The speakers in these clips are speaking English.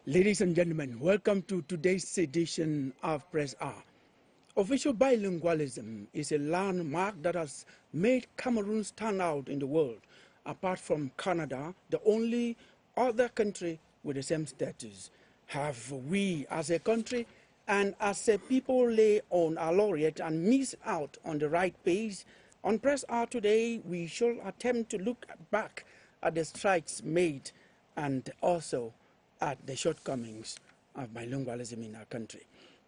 Ladies and gentlemen, welcome to today's edition of Press R. Official bilingualism is a landmark that has made Cameroon stand out in the world. Apart from Canada, the only other country with the same status. Have we as a country and as a people lay on our laureate and miss out on the right pace? On Press R today, we shall attempt to look back at the strides made and also at the shortcomings of bilingualism in our country.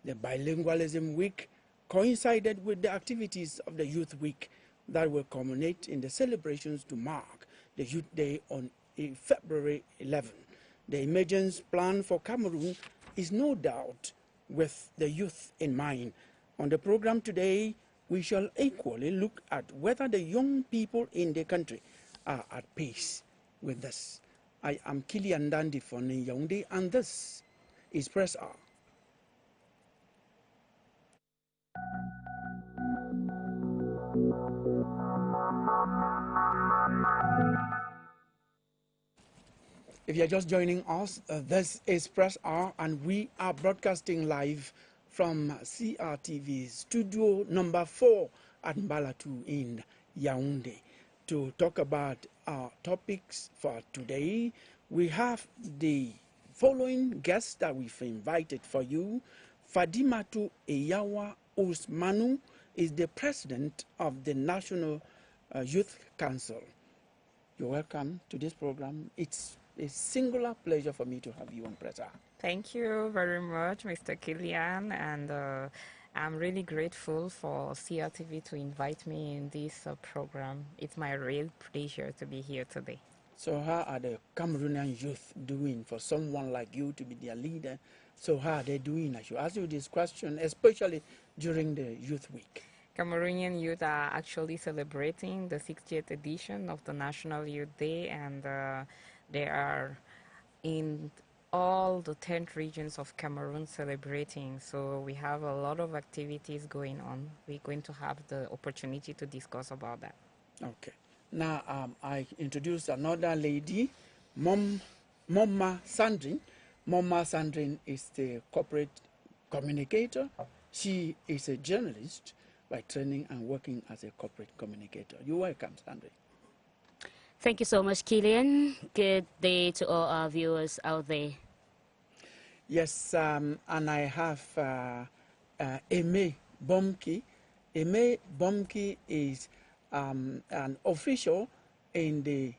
The Bilingualism Week coincided with the activities of the Youth Week that will culminate in the celebrations to mark the Youth Day on February 11. The emergence plan for Cameroon is no doubt with the youth in mind. On the program today, we shall equally look at whether the young people in the country are at pace with this. I am Kilian Dandy from Yaoundé, and this is Press R. If you're just joining us, this is Press R, and we are broadcasting live from CRTV Studio number 4 at Mbalatu in Yaoundé. To talk about our topics for today, we have the following guests that we've invited for you. Fadimatu Eyawa Usmanu is the president of the National Youth Council. You're welcome to this program. It's a singular pleasure for me to have you on Press R. Thank you very much, Mr. Kilian, and I'm really grateful for CRTV to invite me in this program. It's my real pleasure to be here today. So how are the Cameroonian youth doing for someone like you to be their leader? So how are they doing? I should ask you this question, especially during the Youth Week. Cameroonian youth are actually celebrating the 60th edition of the National Youth Day, and they are in all the 10 regions of Cameroon celebrating. So we have a lot of activities going on. We're going to have the opportunity to discuss about that. Okay. Now I introduce another lady, Momma Sandrine. Momma Sandrine is the corporate communicator. She is a journalist by training and working as a corporate communicator. You're welcome, Sandrine. Thank you so much, Kilian. Good day to all our viewers out there. Yes, and I have Aimé Bomki. Aimé Bomki is an official in the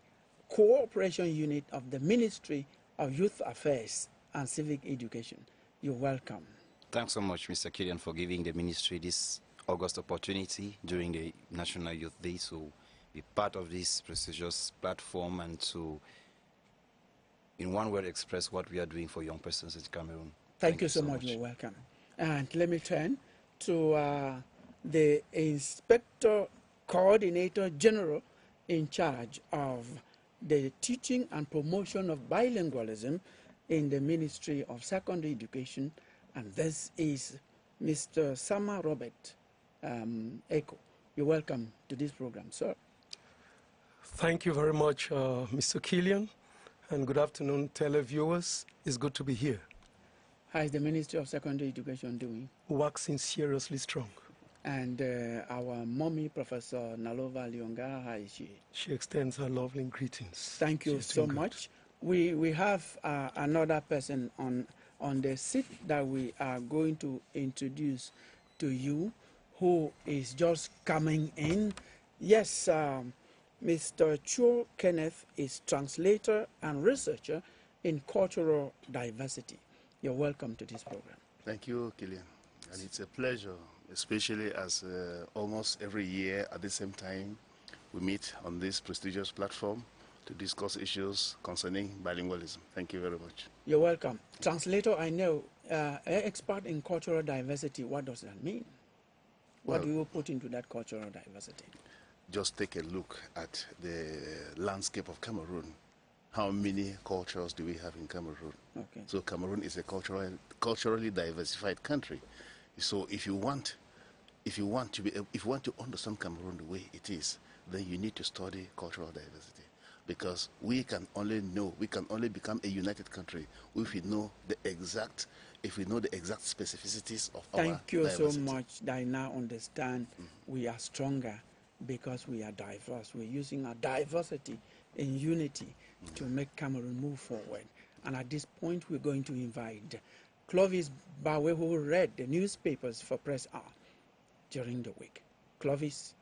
cooperation unit of the Ministry of Youth Affairs and Civic Education. You're welcome. Thanks so much, Mr. Kilian, for giving the ministry this August opportunity during the National Youth Day to be part of this prestigious platform and to, in one word, express what we are doing for young persons in Cameroon. Thank you so much. You're welcome. And let me turn to the Inspector Coordinator General in charge of the teaching and promotion of bilingualism in the Ministry of Secondary Education, and this is Mr. Sama Robert Echo. You're welcome to this program, sir. Thank you very much, Mr. Kilian, and good afternoon, televiewers. It's good to be here. How is the Ministry of Secondary Education doing? Waxing seriously strong. And our mommy, Professor Nalova Lyonga, how is she? She extends her lovely greetings. Thank you so much. We have another person on the seat that we are going to introduce to you, who is just coming in. Yes, Mr. Cho Kenneth is translator and researcher in cultural diversity. You're welcome to this program. Thank you, Kilian. And it's a pleasure, especially as almost every year at the same time we meet on this prestigious platform to discuss issues concerning bilingualism. Thank you very much. You're welcome. Translator, I know, expert in cultural diversity, what does that mean? What do you put into that cultural diversity? Just take a look at the landscape of Cameroon. How many cultures do we have in Cameroon? Okay. So Cameroon is a culturally diversified country. So if you want to understand Cameroon the way it is, then you need to study cultural diversity. because we can only become a united country if we know the exact specificities of our Thank you diversity. so much that I now understand we are stronger because we are diverse. We're using our diversity in unity to make Cameroon move forward. And at this point, we're going to invite Clovis Bawe, who read the newspapers for Press Hour during the week. Clovis.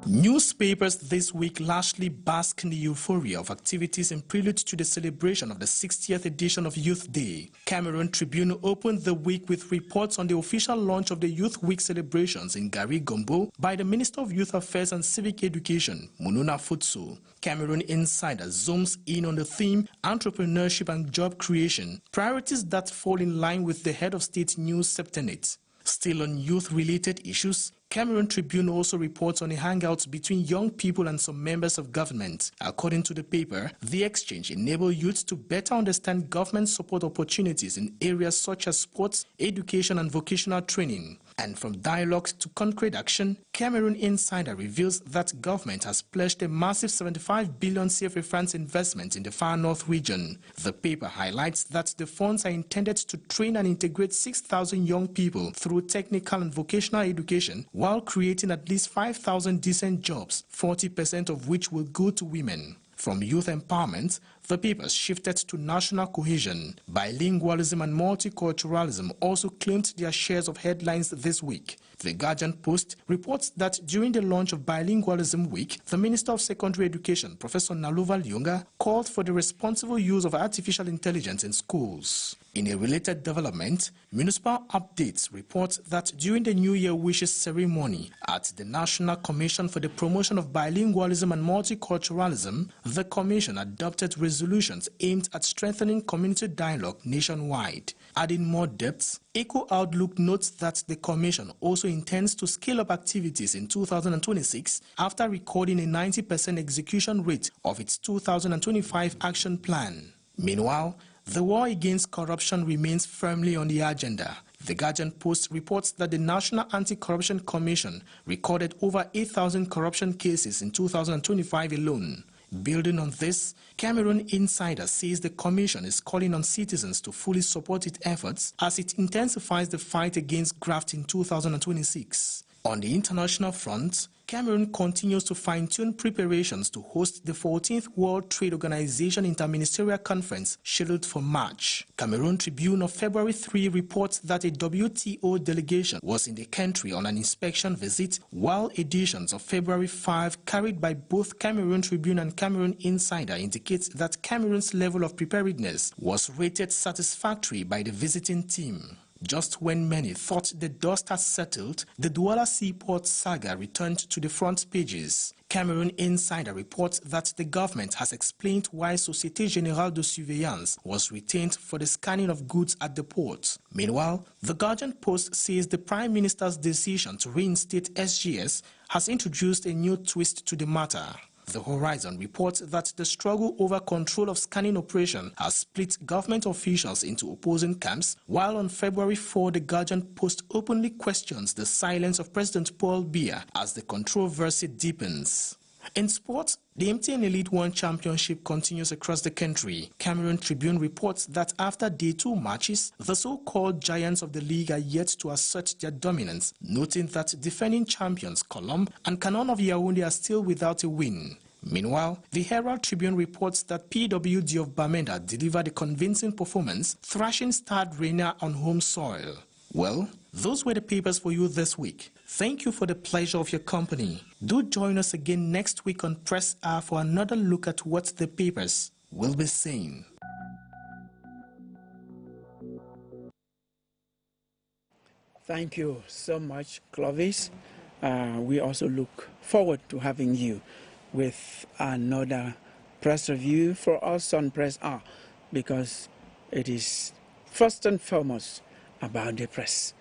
Newspapers this week largely bask in the euphoria of activities in prelude to the celebration of the 60th edition of Youth Day. Cameroon Tribune opened the week with reports on the official launch of the Youth Week celebrations in Gary Gombo by the Minister of Youth Affairs and Civic Education, Mununa Futsu. Cameroon Insider zooms in on the theme entrepreneurship and job creation, priorities that fall in line with the head of state news Septenet. Still on youth-related issues, Cameroon Tribune also reports on a hangout between young people and some members of government. According to the paper, the exchange enabled youth to better understand government support opportunities in areas such as sports, education and vocational training. And from dialogue to concrete action, Cameroon Insider reveals that government has pledged a massive 75 billion CFA francs investment in the Far North region. The paper highlights that the funds are intended to train and integrate 6,000 young people through technical and vocational education, while creating at least 5,000 decent jobs, 40% of which will go to women. From youth empowerment, the papers shifted to national cohesion. Bilingualism and multiculturalism also claimed their shares of headlines this week. The Guardian Post reports that during the launch of Bilingualism Week, the Minister of Secondary Education, Professor Naluva Lyonga, called for the responsible use of artificial intelligence in schools. In a related development, Municipal Updates reports that during the New Year Wishes ceremony at the National Commission for the Promotion of Bilingualism and Multiculturalism, the Commission adopted resolutions aimed at strengthening community dialogue nationwide. Adding more depth, Eco Outlook notes that the Commission also intends to scale up activities in 2026 after recording a 90% execution rate of its 2025 action plan. Meanwhile, the war against corruption remains firmly on the agenda. The Guardian Post reports that the National Anti-Corruption Commission recorded over 8,000 corruption cases in 2025 alone. Building on this, Cameroon Insider says the Commission is calling on citizens to fully support its efforts as it intensifies the fight against graft in 2026. On the international front, Cameroon continues to fine-tune preparations to host the 14th World Trade Organization Interministerial Conference scheduled for March. Cameroon Tribune of February 3 reports that a WTO delegation was in the country on an inspection visit, while editions of February 5 carried by both Cameroon Tribune and Cameroon Insider indicate that Cameroon's level of preparedness was rated satisfactory by the visiting team. Just when many thought the dust had settled, the Douala Seaport saga returned to the front pages. Cameroon Insider reports that the government has explained why Société Générale de Surveillance was retained for the scanning of goods at the port. Meanwhile, the Guardian Post says the Prime Minister's decision to reinstate SGS has introduced a new twist to the matter. The Horizon reports that the struggle over control of scanning operation has split government officials into opposing camps, while on February 4, the Guardian Post openly questions the silence of President Paul Biya as the controversy deepens. In sports, the MTN Elite One Championship continues across the country. Cameroon Tribune reports that after Day 2 matches, the so-called giants of the league are yet to assert their dominance, noting that defending champions Colombe and Canon of Yaoundé are still without a win. Meanwhile, the Herald Tribune reports that PWD of Bamenda delivered a convincing performance, thrashing Stade Rennais on home soil. Well, those were the papers for you this week. Thank you for the pleasure of your company. Do join us again next week on Press Hour for another look at what the papers will be saying. Thank you so much, Clovis. We also look forward to having you with another press review for us on Press Hour, because it is first and foremost about the press.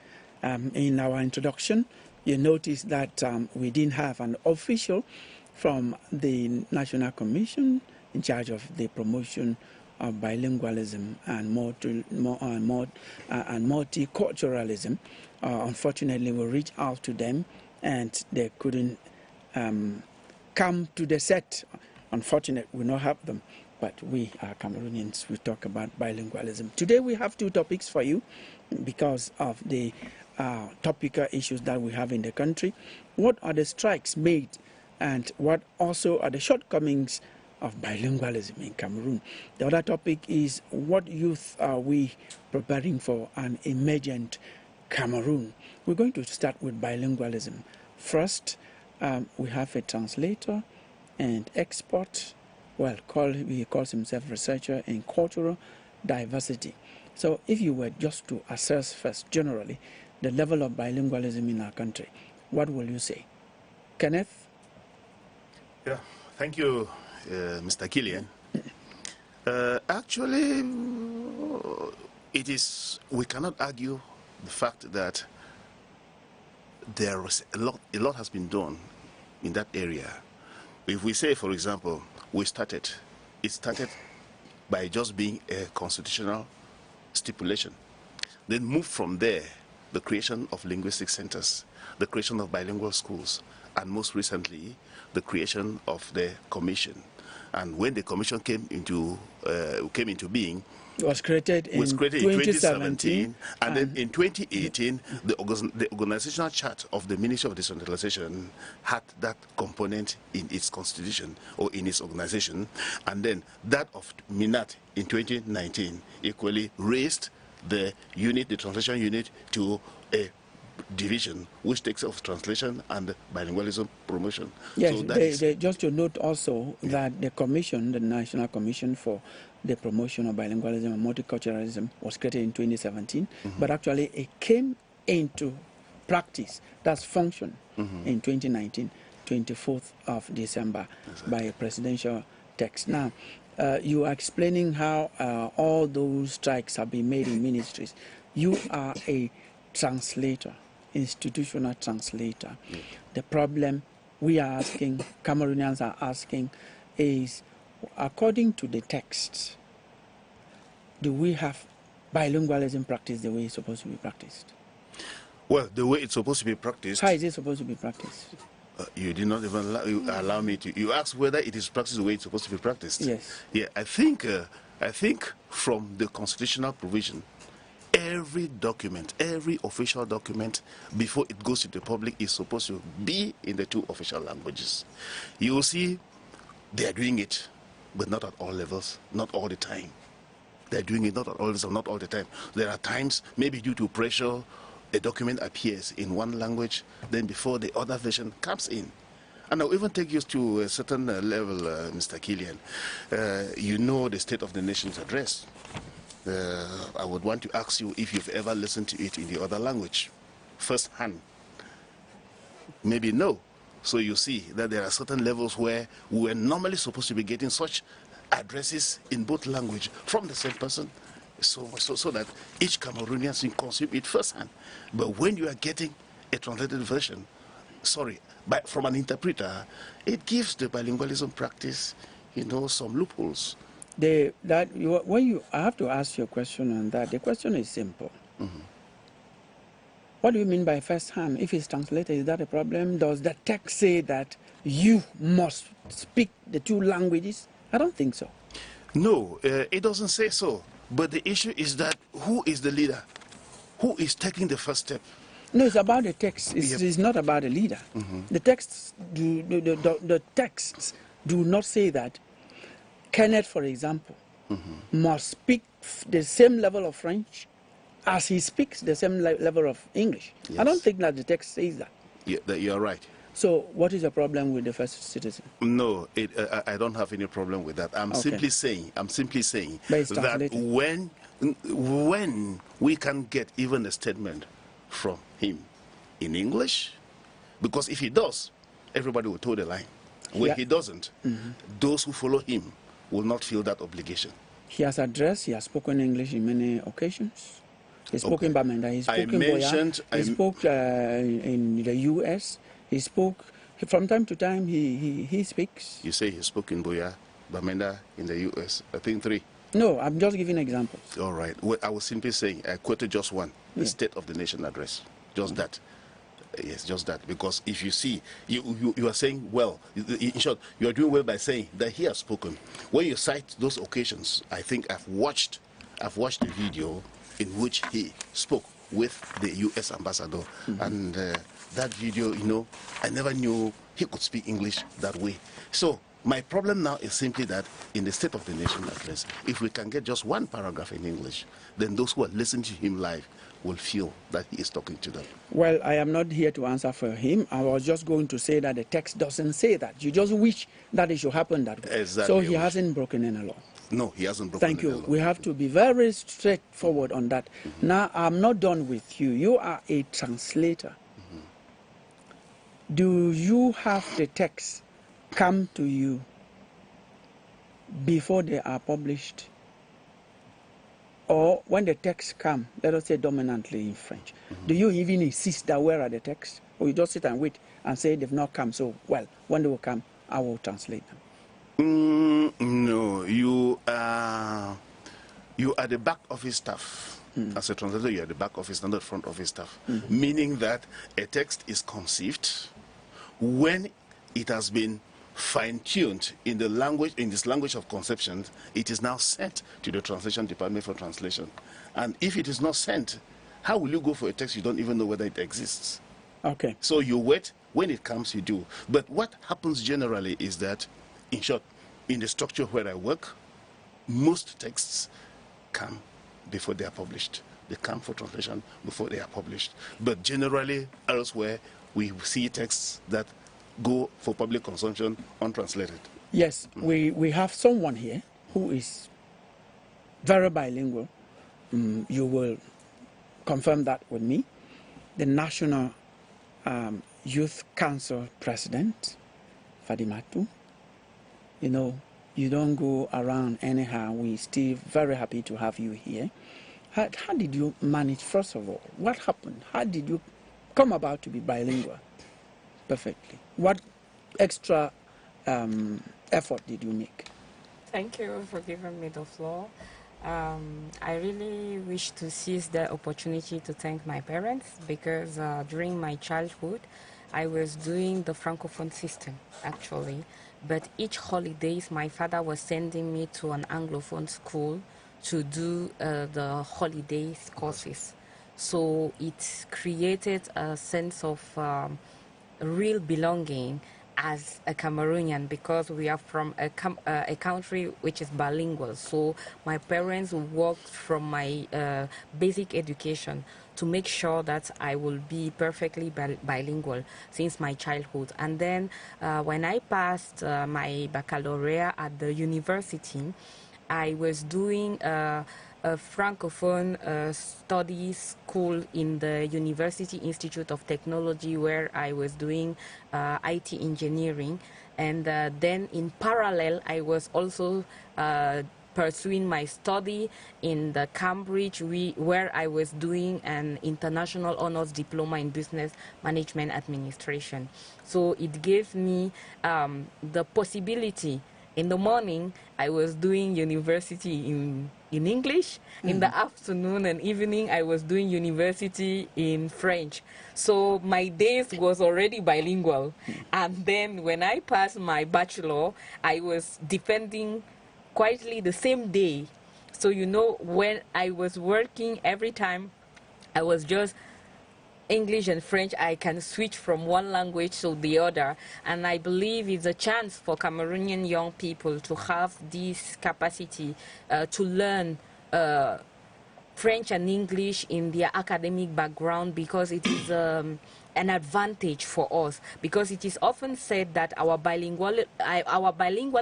In our introduction, you notice that we didn't have an official from the National Commission in charge of the promotion of bilingualism and multiculturalism. Unfortunately, we reached out to them and they couldn't come to the set. Unfortunately, we don't have them, but we are Cameroonians. We talk about bilingualism. Today we have two topics for you because of the topical issues that we have in the country. What are the strikes made, and what also are the shortcomings of bilingualism in Cameroon? The other topic is what youth are we preparing for an emergent Cameroon? We're going to start with bilingualism. First, we have a translator and expert, well, he calls himself researcher in cultural diversity. So if you were just to assess first, generally, the level of bilingualism in our country, what will you say? Kenneth? Yeah, thank you, Mr. Killian. Actually, we cannot argue the fact that there is a lot has been done in that area. If we say, for example, it started by just being a constitutional stipulation. Then moved from there, the creation of linguistic centers, the creation of bilingual schools, and most recently, the creation of the commission. And when the commission came into being, it was created in 2017, and then in 2018, the organizational chart of the Ministry of Decentralization had that component in its constitution or in its organization, and then that of MINAT in 2019 equally raised the translation unit, to a division which takes of translation and bilingualism promotion. Yes, so just to note also that the commission, the National Commission for the Promotion of Bilingualism and Multiculturalism, was created in 2017, but actually it came into practice, that's function, in 2019, 24th of December, by a presidential text. Now, you are explaining how all those strikes have been made in ministries. You are a translator, institutional translator. The problem we are asking, Cameroonians are asking, is according to the text, do we have bilingualism practiced the way it's supposed to be practiced? Well, the way it's supposed to be practiced. How is it supposed to be practiced? You did not even allow me to. You asked whether it is practiced the way it's supposed to be practiced. Yes. Yeah, I think from the constitutional provision, every document, every official document, before it goes to the public, is supposed to be in the two official languages. You will see they are doing it, but not at all levels, not all the time. They're doing it not at all levels, not all the time. There are times, maybe due to pressure, a document appears in one language, then before the other version comes in. And I'll even take you to a certain level, Mr. Killian. You know the State of the Nation's address. I would want to ask you if you've ever listened to it in the other language, first hand. Maybe no. So you see that there are certain levels where we are normally supposed to be getting such addresses in both language from the same person, so that each Cameroonian can consume it first hand. But when you are getting a translated version, from an interpreter, it gives the bilingualism practice, some loopholes. I have to ask you a question on that. The question is simple. What do you mean by first hand? If it's translated, is that a problem? Does the text say that you must speak the two languages? I don't think so. No, it doesn't say so. But the issue is that who is the leader? Who is taking the first step? No, it's about the text. It's not about the leader. The texts do not say that Kenneth, for example, must speak the same level of French as he speaks the same level of English. Yes. I don't think that the text says that. Yeah, you're right. So what is the problem with the first citizen? No, I don't have any problem with that. I'm simply saying that when we can get even a statement from him in English, because if he does, everybody will toe the line. When he doesn't, those who follow him will not feel that obligation. He has spoken English in many occasions. He spoke in Bamenda, he spoke in Boya, he spoke in the U.S., he spoke, from time to time, he speaks. You say he spoke in Boya, Bamenda, in the U.S., I think 3. No, I'm just giving examples. All right. Well, I was simply saying, I quoted just one, the State of the Nation address, just that. Yes, just that. Because if you see, you are saying well. In short, you are doing well by saying that he has spoken. When you cite those occasions, I think I've watched a video in which he spoke with the U.S. ambassador, and that video, I never knew he could speak English that way. So my problem now is simply that in the State of the Nation address, if we can get just one paragraph in English, then those who are listening to him live will feel that he is talking to them. Well, I am not here to answer for him. I was just going to say that the text doesn't say that. You just wish that it should happen that way. Exactly. So he hasn't broken any law. No, he hasn't broken Thank any you. law. We have to be very straightforward on that. Now, I'm not done with you. You are a translator. Do you have the text come to you before they are published? Or when the texts come, let us say dominantly in French, do you even insist that where are the texts? Or you just sit and wait and say they've not come, so, well, when they will come, I will translate them? No, you are the back office staff. As a translator, you are the back office, not the front office staff. Meaning that a text is conceived when it has been fine-tuned in the language, in this language of conception. It is now sent to the translation department for translation. And if it is not sent, how will you go for a text you don't even know whether it exists? Okay. So you wait. When it comes, you do. But what happens generally is that, in short, in the structure where I work, most texts come before they are published. They come for translation before they are published. But generally, elsewhere, we see texts that go for public consumption untranslated. Yes, we have someone here who is very bilingual. You will confirm that with me. The National Youth Council President, Fadimatu. You don't go around anyhow. We're still very happy to have you here. How did you manage, first of all? What happened? How did you come about to be bilingual perfectly? What extra effort did you make? Thank you for giving me the floor. I really wish to seize the opportunity to thank my parents because during my childhood, I was doing the Francophone system, actually. But each holidays, my father was sending me to an Anglophone school to do the holidays courses. So it created a sense of real belonging as a Cameroonian because we are from a country which is bilingual. So my parents worked from my basic education to make sure that I will be perfectly bilingual since my childhood. And then when I passed my baccalaureate at the university, I was doing a Francophone studies school in the University Institute of Technology where I was doing IT engineering. And then in parallel, I was also pursuing my study in the Cambridge where I was doing an international honors diploma in business management administration. So it gave me the possibility. In the morning, I was doing university in English. In the afternoon and evening, I was doing university in French. So my days was already bilingual. And then when I passed my bachelor, I was defending quietly the same day. So, when I was working, every time I was just English and French, I can switch from one language to the other. And I believe it's a chance for Cameroonian young people to have this capacity to learn French and English in their academic background because it is an advantage for us, because it is often said that our bilingual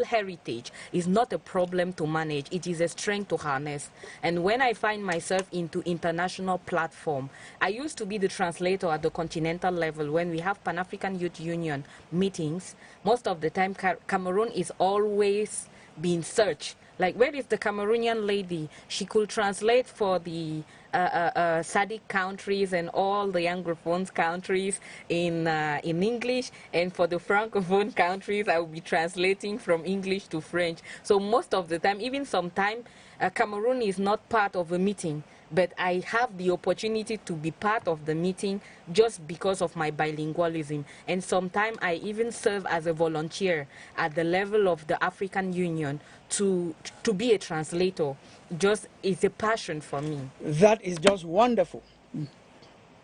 heritage is not a problem to manage, it is a strength to harness. And when I find myself into international platform, I used to be the translator at the continental level. When we have Pan-African Youth Union meetings, most of the time Cameroon is always being searched. Like, where is the Cameroonian lady? She could translate for the SADC countries and all the Anglophone countries in English, and for the Francophone countries, I will be translating from English to French. So most of the time, even sometimes, Cameroon is not part of a meeting. but I have the opportunity to be part of the meeting just because of my bilingualism. And sometimes I even serve as a volunteer at the level of the African Union to be a translator. Just it's a passion for me. That is just wonderful.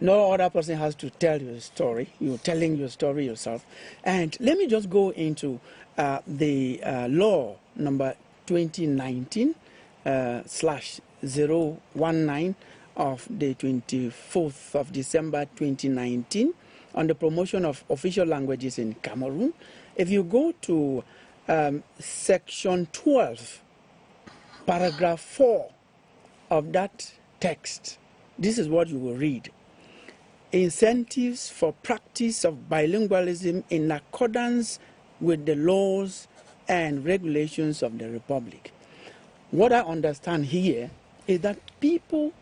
No other person has to tell you a story. You're telling your story yourself. And let me just go into the law number 2019 /019 of the 24th of December 2019 on the promotion of official languages in Cameroon. If you go to section 12, paragraph 4 of that text, this is what you will read. Incentives for practice of bilingualism in accordance with the laws and regulations of the Republic. What I understand here is that people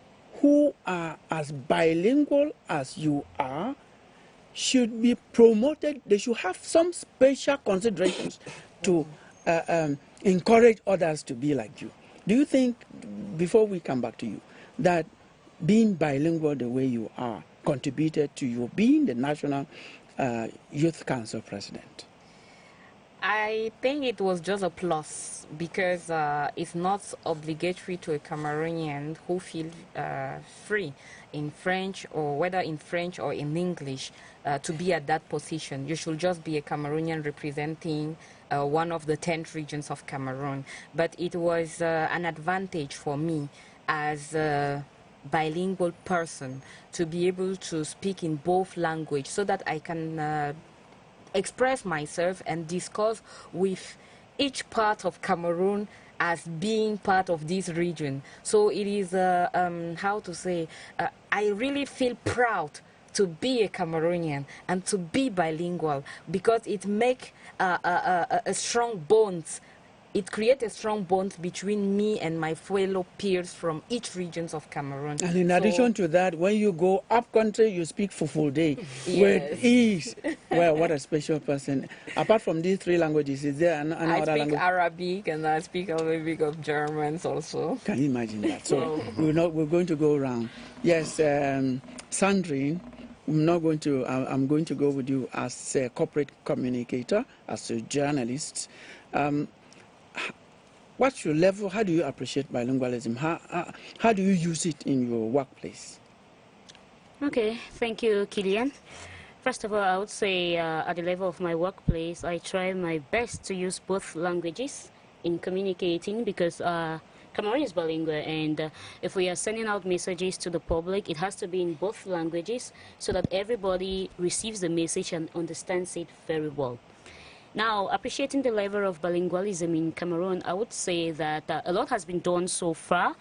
who are as bilingual as you are should be promoted. They should have some special considerations to encourage others to be like you. Do you think, before we come back to you, that being bilingual the way you are contributed to you being the National Youth Council president? I think it was just a plus because it's not obligatory to a Cameroonian who feels free in French, or whether in French or in English, to be at that position. You should just be a Cameroonian representing one of the 10 regions of Cameroon. But it was an advantage for me as a bilingual person to be able to speak in both languages so that I can express myself and discuss with each part of Cameroon as being part of this region. So it is, how to say, I really feel proud to be a Cameroonian and to be bilingual because it makes a strong bond. It creates a strong bond between me and my fellow peers from each regions of Cameroon. And in addition to that, when you go up country, you speak Fulfulde with ease. Well, what a special person. Apart from these 3 languages, is there another language? I speak Arabic and I speak a little bit of Germans also. Can you imagine that? So we're going to go around. Yes, Sandrine, I'm going to go with you as a corporate communicator, as a journalist. What's your level? How do you appreciate bilingualism? How do you use it in your workplace? Okay, thank you, Kilian. First of all, I would say at the level of my workplace, I try my best to use both languages in communicating because Cameroon is bilingual, and if we are sending out messages to the public, it has to be in both languages so that everybody receives the message and understands it very well. Now, appreciating the level of bilingualism in Cameroon, I would say that a lot has been done so far.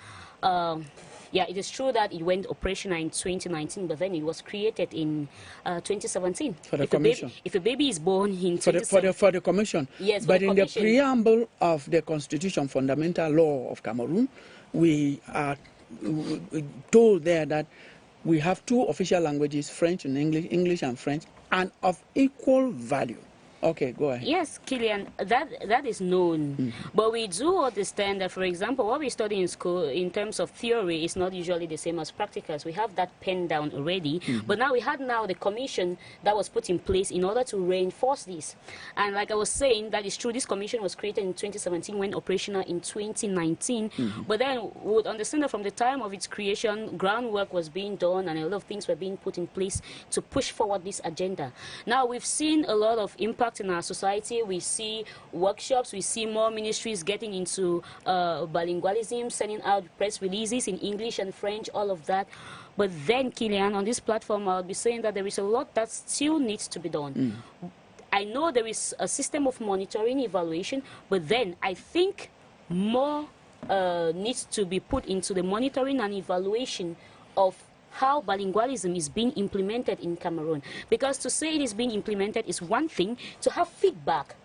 Yeah, it is true that it went operational in 2019, but then it was created in 2017. For the commission. If a baby is born in 2017... For the commission. Yes, but in the preamble of the Constitution, fundamental law of Cameroon, we are told there that we have 2 official languages, French and English and French, and of equal value. Okay, go ahead. Yes, Kilian, that is known. But we do understand that, for example, what we study in school in terms of theory is not usually the same as practicals. We have that penned down already. But now we had the commission that was put in place in order to reinforce this. And like I was saying, that is true. This commission was created in 2017, went operational in 2019. But then we would understand that from the time of its creation, groundwork was being done and a lot of things were being put in place to push forward this agenda. Now we've seen a lot of impact in our society. We see workshops, we see more ministries getting into bilingualism, sending out press releases in English and French, all of that. But then, Kilian, on this platform, I'll be saying that there is a lot that still needs to be done. I know there is a system of monitoring, evaluation, but then I think more needs to be put into the monitoring and evaluation of how bilingualism is being implemented in Cameroon. Because to say it is being implemented is one thing, to have feedback.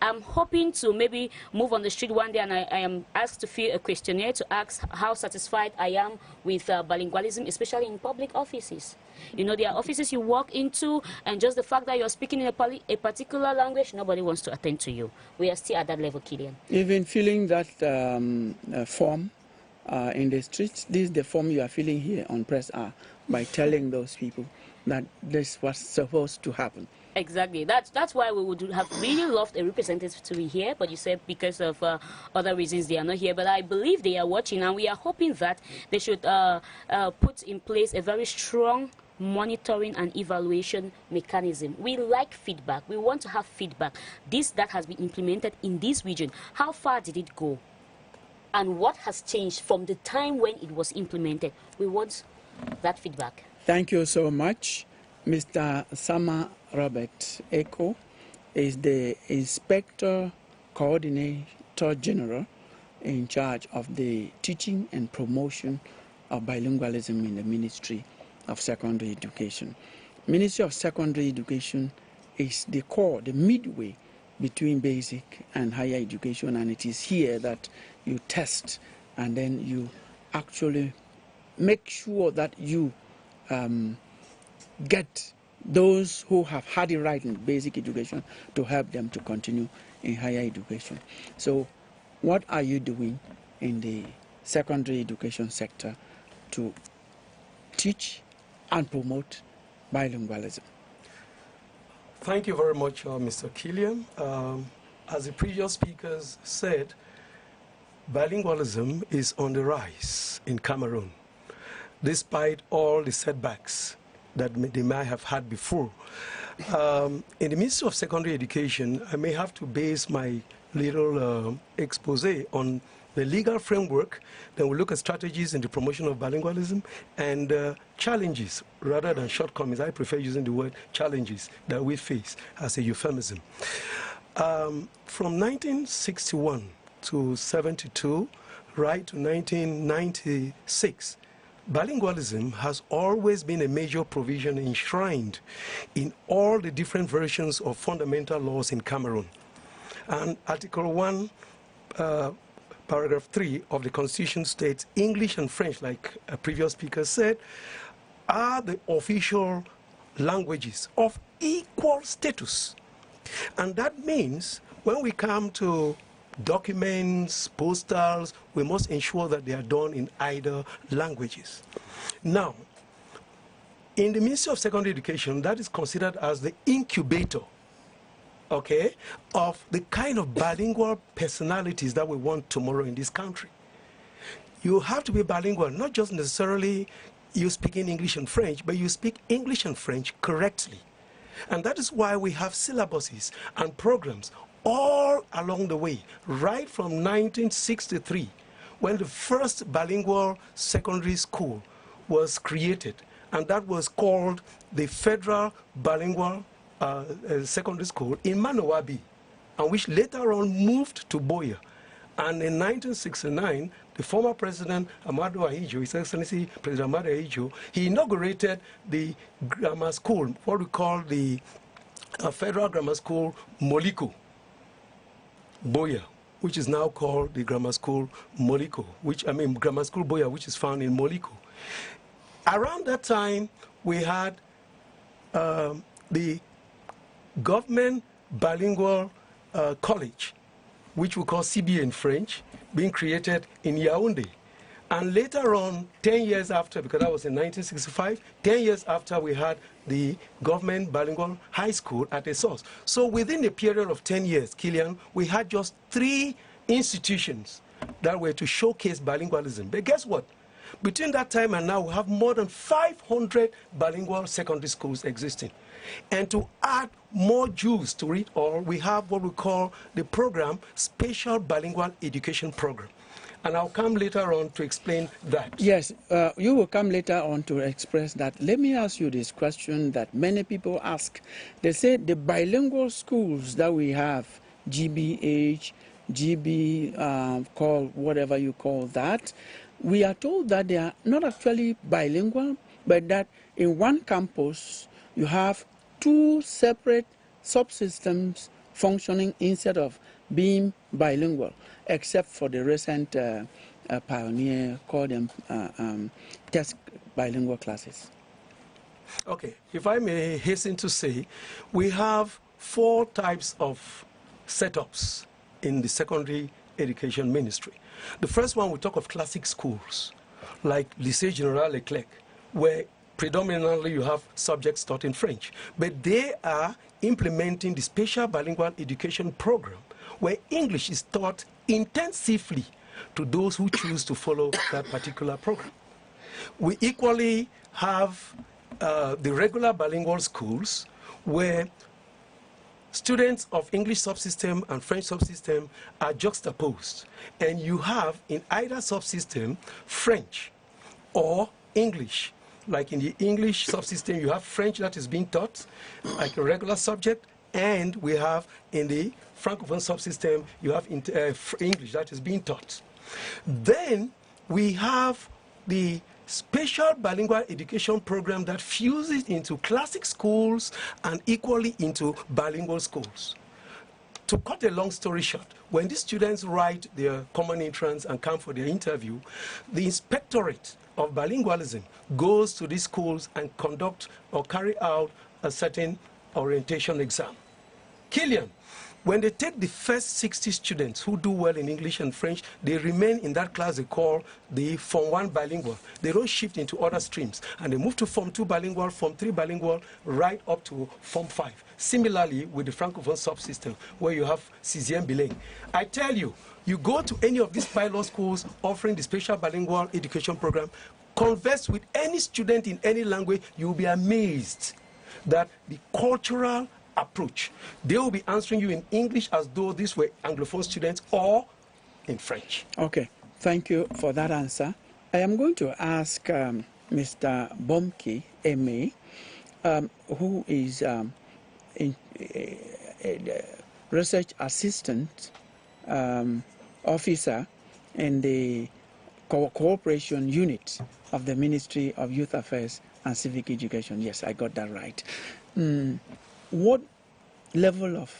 I'm hoping to maybe move on the street one day and I am asked to fill a questionnaire to ask how satisfied I am with bilingualism, especially in public offices. You know, there are offices you walk into and just the fact that you're speaking in a particular language, nobody wants to attend to you. We are still at that level, Kilian. Even filling that form in the streets. This is the form you are filling here on Press R by telling those people that this was supposed to happen. Exactly. That's why we would have really loved a representative to be here, but you said because of other reasons they are not here. But I believe they are watching, and we are hoping that they should put in place a very strong monitoring and evaluation mechanism. We like feedback. We want to have feedback. This that has been implemented in this region, how far did it go? And what has changed from the time when it was implemented? We want that feedback. Thank you so much. Mr. Sama Robert Eko is the Inspector Coordinator General in charge of the teaching and promotion of bilingualism in the Ministry of Secondary Education. Ministry of Secondary Education is the core, the midway between basic and higher education, and it is here that you test and then you actually make sure that you get those who have had it right in basic education to help them to continue in higher education. So what are you doing in the secondary education sector to teach and promote bilingualism? Thank you very much, Mr. Killian. As the previous speakers said, bilingualism is on the rise in Cameroon, despite all the setbacks that they might have had before. In the Ministry of Secondary Education, I may have to base my little expose on the legal framework. Then we look at strategies in the promotion of bilingualism and challenges rather than shortcomings. I prefer using the word challenges that we face as a euphemism. From 1961 to 72, right to 1996, bilingualism has always been a major provision enshrined in all the different versions of fundamental laws in Cameroon. And Article 1, Paragraph 3 of the Constitution states English and French, like a previous speaker said, are the official languages of equal status. And that means when we come to documents, postals, we must ensure that they are done in either languages. Now, in the Ministry of Secondary Education, that is considered as the incubator, okay, of the kind of bilingual personalities that we want tomorrow in this country. You have to be bilingual, not just necessarily you speaking English and French, but you speak English and French correctly. And that is why we have syllabuses and programs all along the way, right from 1963, when the first bilingual secondary school was created, and that was called the Federal Bilingual Secondary School in Manoabi, and which later on moved to Boya. And in 1969, the former President Amadou Ahidjo, His Excellency President Amadou Ahidjo, he inaugurated the grammar school, what we call the Federal Grammar School Moliko, Boya, which is now called the Grammar School Moliko, Grammar School Boya, which is found in Moliko. Around that time, we had the Government Bilingual College, which we call CBA in French, being created in Yaoundé. And later on, 10 years after, because that was in 1965, 10 years after, we had the Government Bilingual High School at Essos. So within a period of 10 years, Killian, we had just 3 institutions that were to showcase bilingualism. But guess what? Between that time and now, we have more than 500 bilingual secondary schools existing. And to add more juice to it all, we have what we call the program, Special Bilingual Education Program. And I'll come later on to explain that. Yes, you will come later on to express that. Let me ask you this question that many people ask. They say the bilingual schools that we have, GBH, GB, call whatever you call that, we are told that they are not actually bilingual, but that in one campus you have 2 separate subsystems functioning instead of being bilingual, except for the recent pioneer called them test bilingual classes. Okay, if I may hasten to say, we have 4 types of setups in the secondary education ministry. The first one, we talk of classic schools, like Lycée Général Leclerc, where predominantly you have subjects taught in French. But they are implementing the special bilingual education program, where English is taught intensively to those who choose to follow that particular program. We equally have the regular bilingual schools, where students of English subsystem and French subsystem are juxtaposed. And you have in either subsystem French or English. Like in the English subsystem, you have French that is being taught, like a regular subject, and we have in the Francophone subsystem, you have English that is being taught. Then we have the special bilingual education program that fuses into classic schools and equally into bilingual schools. To cut a long story short, when these students write their common entrance and come for their interview, the Inspectorate of Bilingualism goes to these schools and conduct or carry out a certain orientation exam. Killian, when they take the first 60 students who do well in English and French, they remain in that class they call the Form 1 bilingual. They don't shift into other streams. And they move to Form 2 bilingual, Form 3 bilingual, right up to Form 5. Similarly, with the Francophone subsystem, where you have Sixième bilingue. I tell you, you go to any of these pilot schools offering the special bilingual education program, converse with any student in any language, you will be amazed that the cultural approach, they will be answering you in English as though these were Anglophone students or in French. Okay, thank you for that answer. I am going to ask Mr. Bomke M.A., who is a research assistant officer in the cooperation unit of the Ministry of Youth Affairs and Civic Education. Yes, I got that right. What level of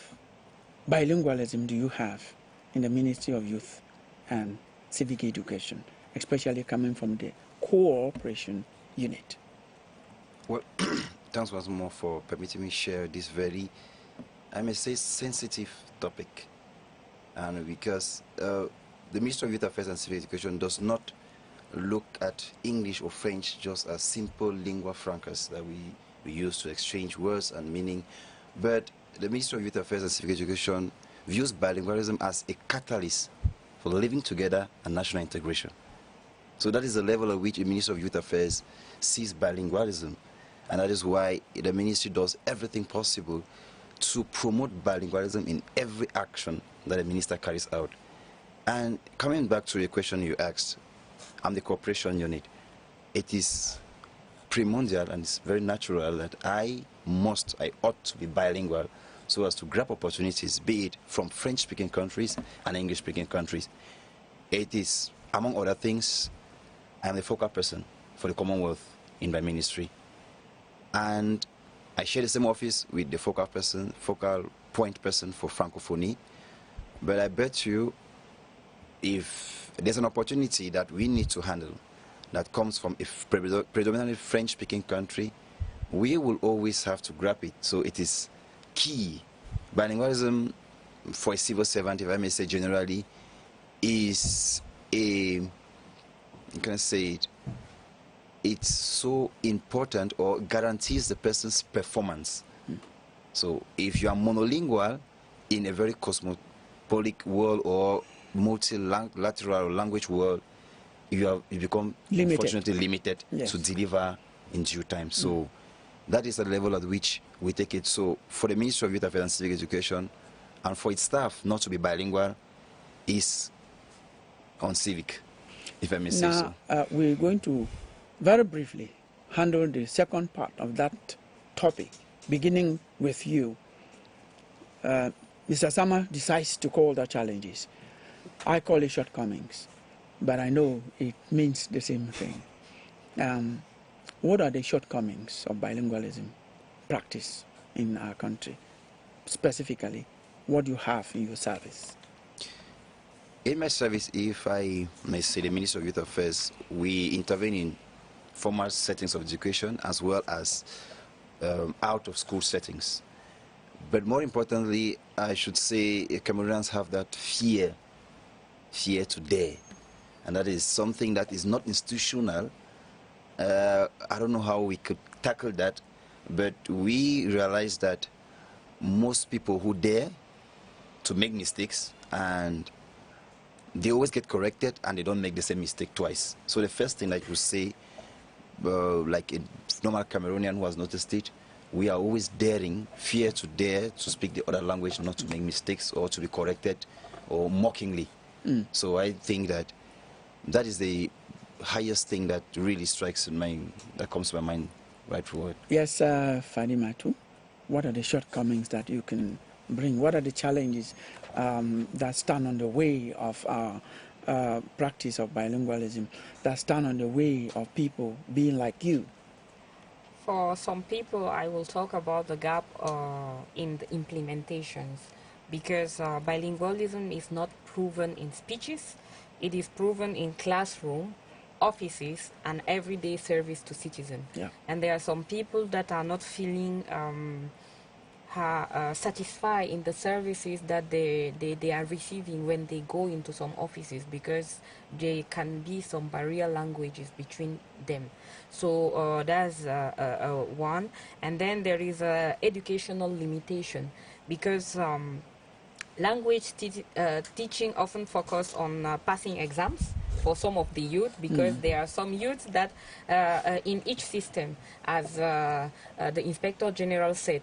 bilingualism do you have in the Ministry of Youth and Civic Education, especially coming from the cooperation unit? Well, thanks once more for permitting me share this very, I may say, sensitive topic. And because the Ministry of Youth Affairs and Civic Education does not look at English or French just as simple lingua francas that we use to exchange words and meaning, but the Ministry of Youth Affairs and Civic Education views bilingualism as a catalyst for living together and national integration. So that is the level at which the Ministry of Youth Affairs sees bilingualism, and that is why the ministry does everything possible to promote bilingualism in every action that the minister carries out. And coming back to the question you asked, I'm the cooperation unit. It is primordial and it's very natural that I ought to be bilingual so as to grab opportunities, be it from French-speaking countries and English-speaking countries. It is, among other things, I'm the focal person for the Commonwealth in my ministry. And I share the same office with the focal point person for Francophonie. But I bet you, if there's an opportunity that we need to handle that comes from a predominantly French-speaking country, we will always have to grab it. So it is key. Bilingualism for a civil servant, if I may say generally, is it's so important or guarantees the person's performance. So if you are monolingual in a very cosmopolitan world or multilateral language world, you become unfortunately limited to deliver in due time. So that is the level at which we take it. So for the Ministry of Youth Affairs and Civic Education, and for its staff not to be bilingual, is uncivic, if I may say so. Now, we're going to very briefly handle the second part of that topic, beginning with you. Mr. Sama decides to call the challenges. I call it shortcomings, but I know it means the same thing. What are the shortcomings of bilingualism practice in our country? Specifically, what do you have in your service? In my service, if I may say, the Ministry of Youth Affairs, we intervene in formal settings of education as well as out-of-school settings. But more importantly, I should say Cameroonians have that fear to dare. and that is something that is not institutional. I don't know how we could tackle that, but we realize that most people who dare to make mistakes, and they always get corrected and they don't make the same mistake twice. So the first thing that you say, like a normal Cameroonian who has noticed it, we are always daring, fear to dare to speak the other language, not to make mistakes or to be corrected or mockingly. So I think that that is the highest thing that really strikes in my, that comes to my mind right forward. Yes, Fadimatu, what are the shortcomings that you can bring? What are the challenges that stand on the way of our practice of bilingualism, that stand on the way of people being like you? For some people, I will talk about the gap in the implementations, because bilingualism is not proven in speeches. It is proven in classroom, offices, and everyday service to citizens. Yeah. And there are some people that are not feeling satisfied in the services that they are receiving when they go into some offices, because there can be some barrier languages between them. So that's one. And then there is a educational limitation, because language teaching often focus on passing exams for some of the youth, because there are some youths that in each system, as the Inspector General said,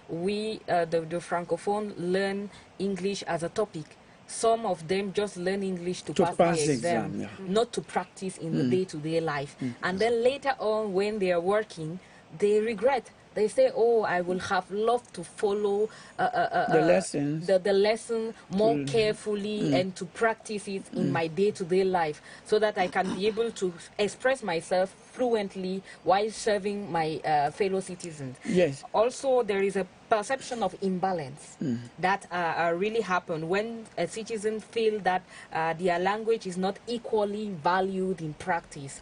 we, the Francophone, learn English as a topic. Some of them just learn English to pass the exam, not to practice in the day-to-day life. And then later on, when they are working, they regret. They say, oh, I will have loved to follow the lessons, the lesson more carefully and to practice it in my day-to-day life, so that I can be able to express myself fluently while serving my fellow citizens. Yes. Also, there is a perception of imbalance that really happen when a citizen feel that their language is not equally valued in practice,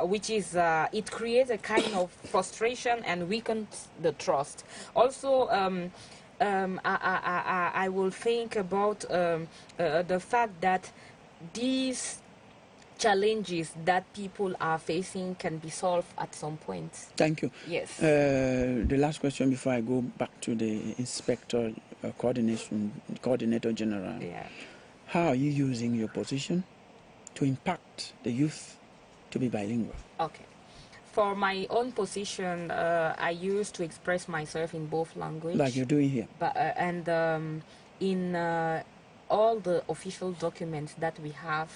which is, it creates a kind of frustration and weakens the trust. Also, I will think about the fact that these challenges that people are facing can be solved at some point. Thank you. Yes. The last question before I go back to the Inspector Coordinator General. Yeah. How are you using your position to impact the youth to be bilingual? Okay. For my own position, I used to express myself in both languages. Like you're doing here. But, in all the official documents that we have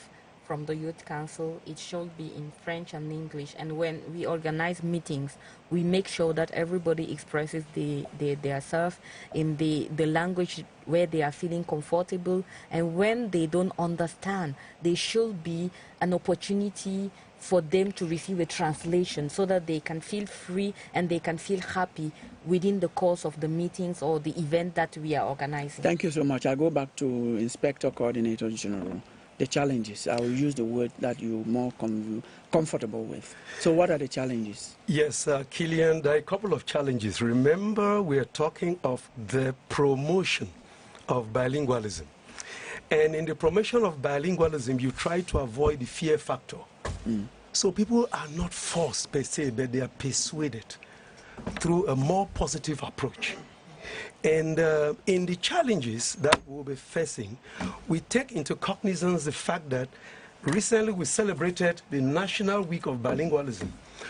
from the Youth Council, it should be in French and English. And when we organize meetings, we make sure that everybody expresses their self in the language where they are feeling comfortable. And when they don't understand, there should be an opportunity for them to receive a translation, so that they can feel free and they can feel happy within the course of the meetings or the event that we are organizing. Thank you so much. I'll go back to Inspector Coordinator General. The challenges, I will use the word that you're more comfortable with. So what are the challenges? Yes, Killian, there are a couple of challenges. Remember, we are talking of the promotion of bilingualism. And in the promotion of bilingualism, you try to avoid the fear factor. So people are not forced per se, but they are persuaded through a more positive approach. And in the challenges that we'll be facing, we take into cognizance the fact that recently we celebrated the National Week of Bilingualism.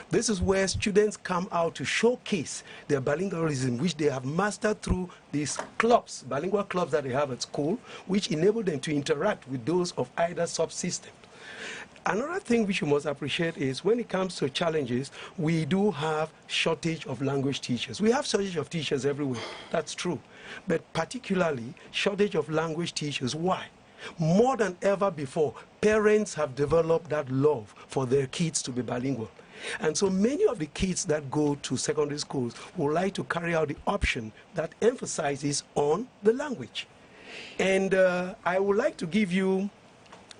This is where students come out to showcase their bilingualism, which they have mastered through these clubs, bilingual clubs that they have at school, which enable them to interact with those of either subsystem. Another thing which you must appreciate is when it comes to challenges, we do have shortage of language teachers. We have shortage of teachers everywhere, that's true. But particularly shortage of language teachers. Why? More than ever before, parents have developed that love for their kids to be bilingual. And so many of the kids that go to secondary schools would like to carry out the option that emphasizes on the language. And I would like to give you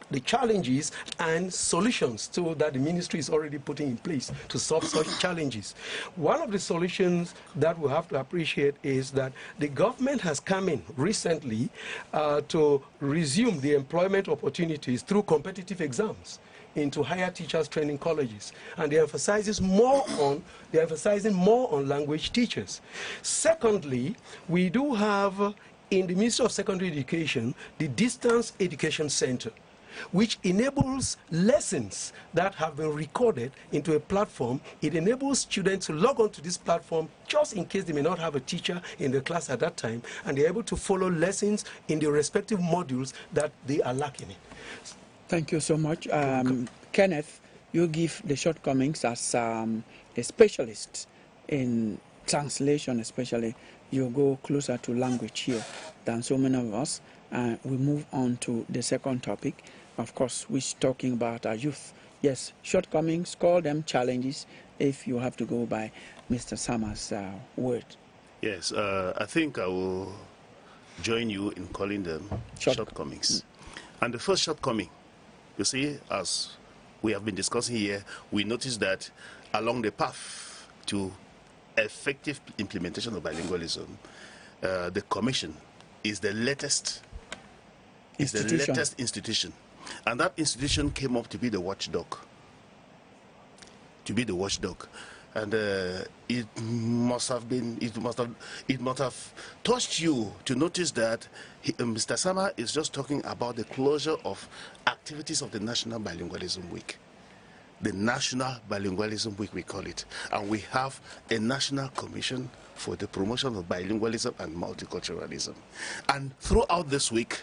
the challenges and solutions that the ministry is already putting in place to solve such challenges. One of the solutions that we have to appreciate is that the government has come in recently to resume the employment opportunities through competitive exams. into higher teachers training colleges, and they're emphasizing more on language teachers. Secondly, we do have in the Ministry of Secondary Education the Distance Education Center, which enables lessons that have been recorded into a platform. It enables students to log on to this platform just in case they may not have a teacher in the class at that time, and they're able to follow lessons in the respective modules that they are lacking in. Thank you so much. Kenneth, you give the shortcomings as a specialist in translation, especially. You go closer to language here than so many of us. We move on to the second topic, of course, which is talking about our youth. Yes, shortcomings, call them challenges if you have to go by Mr. Sama's word. Yes, I think I will join you in calling them shortcomings. And the first shortcoming, you see, as we have been discussing here, we notice that along the path to effective implementation of bilingualism, the Commission is the latest institution. And that institution came up to be the watchdog. And it must have touched you to notice that Mr. Sama is just talking about the closure of activities of the National Bilingualism Week. The National Bilingualism Week, we call it. And we have a National Commission for the Promotion of Bilingualism and Multiculturalism. And throughout this week,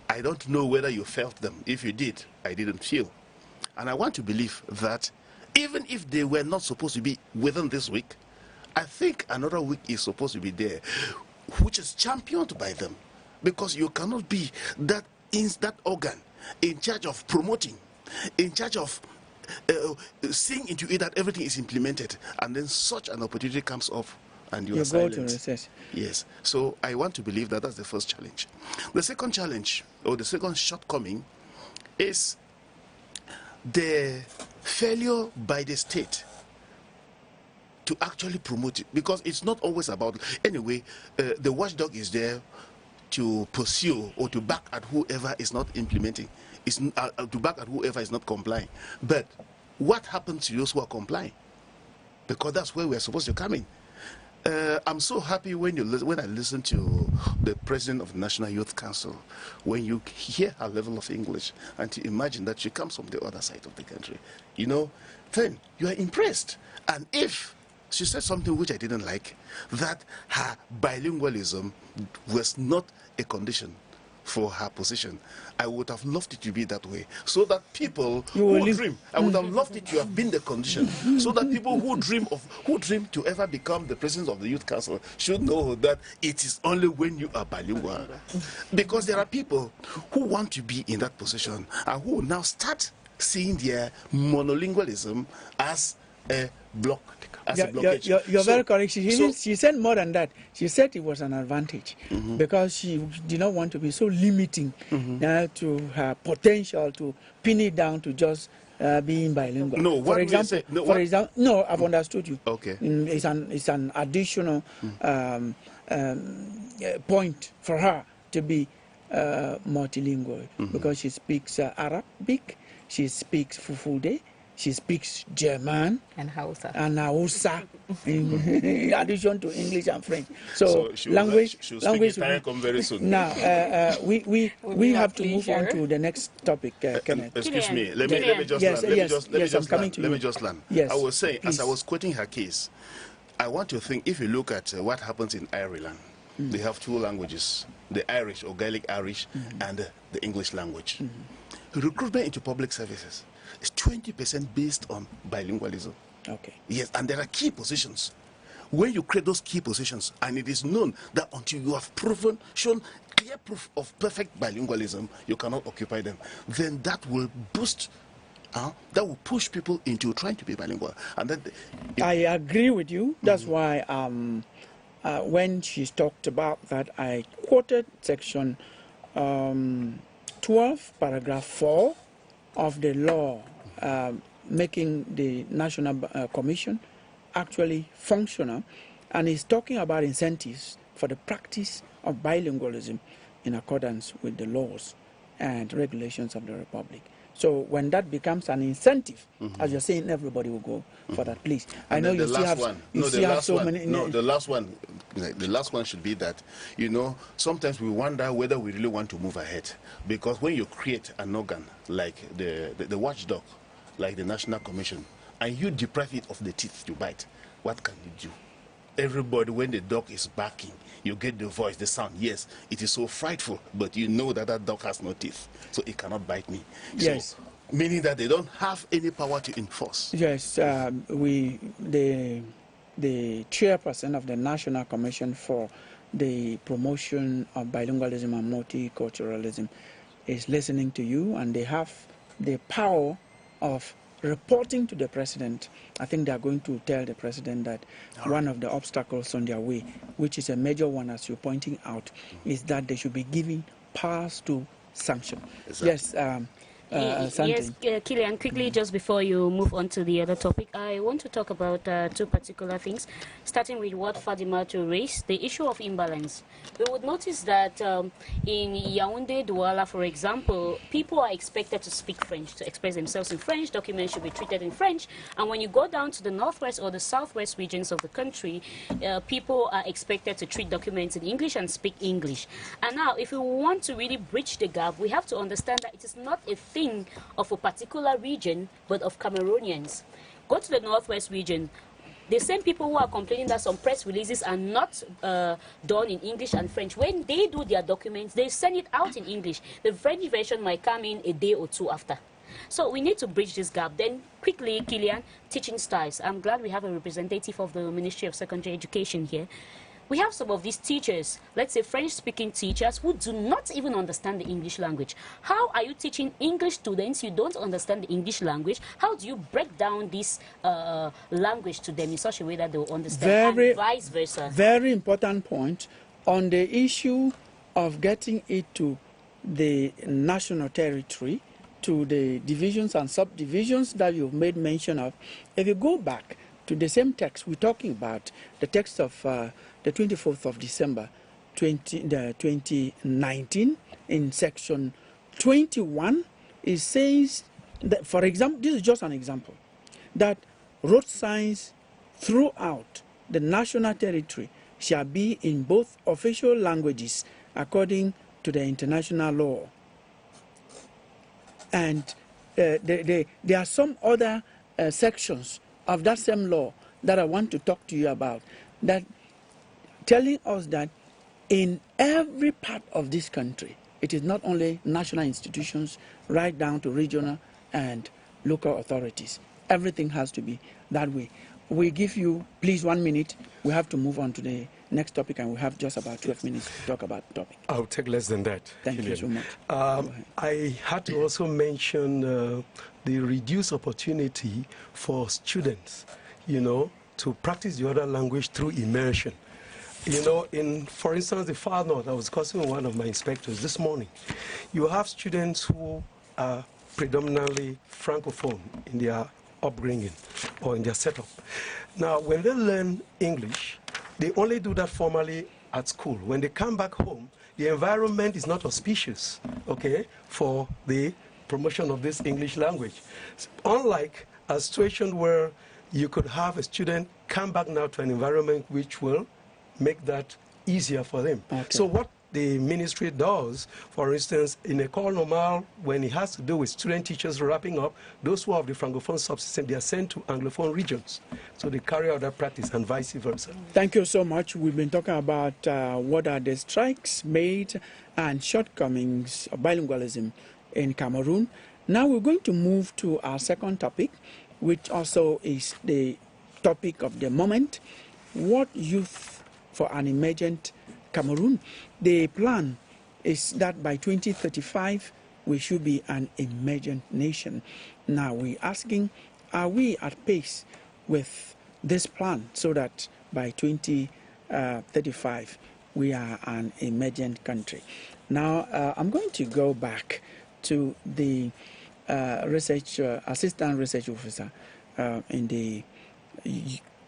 I don't know whether you felt them. If you did, I didn't feel. And I want to believe that even if they were not supposed to be within this week, I think another week is supposed to be there, which is championed by them. Because you cannot be that organ in charge of promoting, in charge of seeing into it that everything is implemented, and then such an opportunity comes up and you are silent. Go to recess. Yes. So I want to believe that that's the first challenge. The second challenge, or the second shortcoming, is the failure by the state to actually promote it, because it's not always about, anyway, the watchdog is there to pursue or to back at whoever is not implementing, to back at whoever is not complying. But what happens to those who are complying? Because that's where we're supposed to come in. I'm so happy when I listen to the president of the National Youth Council, when you hear her level of English, and to imagine that she comes from the other side of the country, you know, then you are impressed. And if she said something which I didn't like, that her bilingualism was not a condition for her position, I would have loved it to be that way, so that people who dream, I would have loved it to have been the condition, so that people who dream to ever become the president of the Youth Council should know that it is only when you are bilingual. Because there are people who want to be in that position and who now start seeing their monolingualism as a block. You're very correct. She said more than that. She said it was an advantage because she did not want to be so limiting to her potential to pin it down to just being bilingual. No, for example, no, I've understood you. Okay, it's an additional point for her to be multilingual because she speaks Arabic, she speaks Fulfulde, she speaks German and Hausa, in addition to English and French. So language. Come very soon. Now we have to move on to the next topic, Kenneth. Excuse me. Let me just land. Yes, I was saying, please. as I was quoting her case, I want to think, if you look at what happens in Ireland, they have two languages: the Irish or Gaelic Irish and the English language. Recruitment into public services is 20% based on bilingualism. Okay. Yes, and there are key positions. When you create those key positions, and it is known that until you have shown clear proof of perfect bilingualism, you cannot occupy them, then that will boost, that will push people into trying to be bilingual. And then I agree with you. That's why when she talked about that, I quoted section 12, paragraph 4 of the law making the National Commission actually functional, and is talking about incentives for the practice of bilingualism in accordance with the laws and regulations of the Republic. So when that becomes an incentive, as you're saying, everybody will go for that, please. I know you still have, so many. No, the last one should be that, you know, sometimes we wonder whether we really want to move ahead. Because when you create an organ like the watchdog, like the National Commission, and you deprive it of the teeth to bite, what can you do? Everybody, when the dog is barking, you get the voice, the sound. Yes, it is so frightful, but you know that that dog has no teeth, so it cannot bite me. Yes. So, meaning that they don't have any power to enforce. Yes, the chairperson of the National Commission for the Promotion of Bilingualism and Multiculturalism is listening to you, and they have the power of reporting to the president. I think they are going to tell the president that one of the obstacles on their way, which is a major one, as you're pointing out, is that they should be giving powers to sanction. Exactly. Yes, yes, Kilian, quickly, just before you move on to the other topic, I want to talk about two particular things, starting with what Fadimatu raised, the issue of imbalance. We would notice that in Yaoundé, Douala, for example, people are expected to speak French, to express themselves in French, documents should be treated in French, and when you go down to the northwest or the southwest regions of the country, people are expected to treat documents in English and speak English. And now, if we want to really bridge the gap, we have to understand that it is not a thing of a particular region, but of Cameroonians. Go to the northwest region. The same people who are complaining that some press releases are not done in English and French, when they do their documents, they send it out in English. The French version might come in a day or two after. So we need to bridge this gap. Then quickly, Kilian, teaching styles. I'm glad we have a representative of the Ministry of Secondary Education here. We have some of these teachers, let's say French-speaking teachers, who do not even understand the English language. How are you teaching English students? You don't understand the English language. How do you break down this language to them in such a way that they will understand, and vice versa? Very important point on the issue of getting it to the national territory, to the divisions and subdivisions that you've made mention of. If you go back to the same text we're talking about, the text of the 24th of December 2019, in section 21, it says that, for example, this is just an example, that road signs throughout the national territory shall be in both official languages according to the international law. And there are some other sections of that same law that I want to talk to you about, that telling us that in every part of this country, it is not only national institutions, right down to regional and local authorities. Everything has to be that way. We give you, please, 1 minute. We have to move on to the next topic, and we have just about 12 minutes to talk about the topic. I'll take less than that. Thank you so much. I had to also mention the reduced opportunity for students, you know, to practice the other language through immersion. You know, for instance, the Far North, I was discussing with one of my inspectors this morning. You have students who are predominantly Francophone in their upbringing or in their setup. Now, when they learn English, they only do that formally at school. When they come back home, the environment is not auspicious, okay, for the promotion of this English language. Unlike a situation where you could have a student come back now to an environment which will make that easier for them. Okay. So what the ministry does, for instance, in École Normale, when it has to do with student teachers wrapping up, those who have the Francophone subsystem, they are sent to Anglophone regions. So they carry out that practice and vice versa. Thank you so much. We've been talking about what are the strikes made and shortcomings of bilingualism in Cameroon. Now we're going to move to our second topic, which also is the topic of the moment: what youth for an emergent Cameroon. The plan is that by 2035 we should be an emergent nation. Now we're asking, are we at pace with this plan so that by 2035 we are an emergent country? Now I'm going to go back to the assistant research officer in the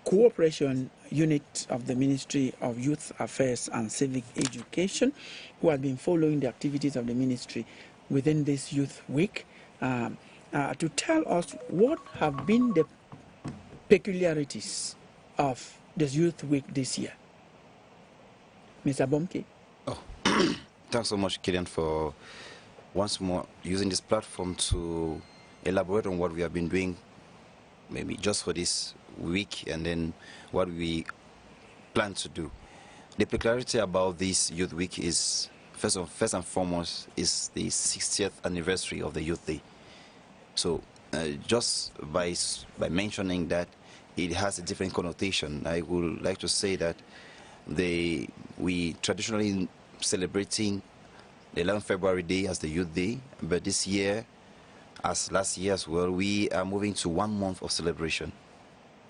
cooperation unit of the Ministry of Youth Affairs and Civic Education, who has been following the activities of the ministry within this Youth Week. to tell us what have been the peculiarities of this Youth Week this year. Mr. Bomke. Oh, thanks so much, Killian, for once more using this platform to elaborate on what we have been doing, maybe just for this week, and then what we plan to do. The peculiarity about this Youth Week is, first and foremost, is the 60th anniversary of the Youth Day. So just by mentioning that, it has a different connotation. I would like to say that we traditionally celebrating the 11th February Day as the Youth Day, but this year, as last year as well, we are moving to 1 month of celebration.